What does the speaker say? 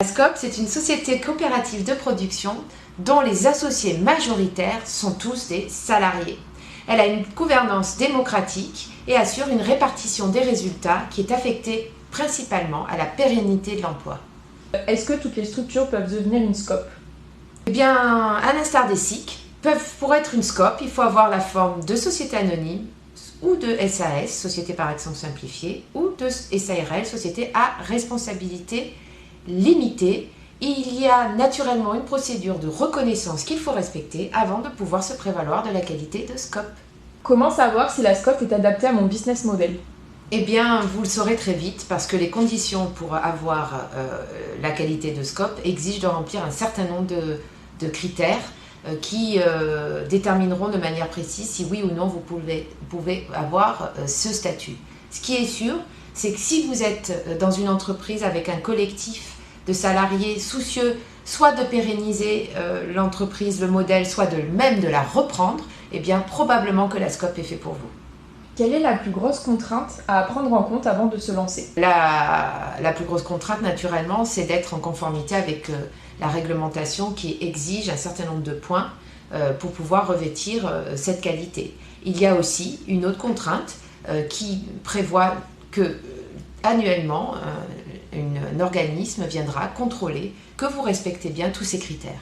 La SCOP, c'est une société coopérative de production dont les associés majoritaires sont tous des salariés. Elle a une gouvernance démocratique et assure une répartition des résultats qui est affectée principalement à la pérennité de l'emploi. Est-ce que toutes les structures peuvent devenir une SCOP? Eh bien, à l'instar des SIC, pour être une SCOP, il faut avoir la forme de société anonyme ou de SAS, société par action simplifiée, ou de SARL, société à responsabilité limitée. Il y a naturellement une procédure de reconnaissance qu'il faut respecter avant de pouvoir se prévaloir de la qualité de SCOP. Comment savoir si la SCOP est adaptée à mon business model? Eh bien, vous le saurez très vite parce que les conditions pour avoir la qualité de SCOP exigent de remplir un certain nombre de critères qui détermineront de manière précise si oui ou non vous pouvez avoir ce statut. Ce qui est sûr, c'est que si vous êtes dans une entreprise avec un collectif de salariés soucieux soit de pérenniser l'entreprise, le modèle, soit même de la reprendre, eh bien probablement que la SCOP est faite pour vous. Quelle est la plus grosse contrainte à prendre en compte avant de se lancer? La plus grosse contrainte, naturellement, c'est d'être en conformité avec la réglementation qui exige un certain nombre de points pour pouvoir revêtir cette qualité. Il y a aussi une autre contrainte qui prévoit que annuellement, un organisme viendra contrôler que vous respectez bien tous ces critères.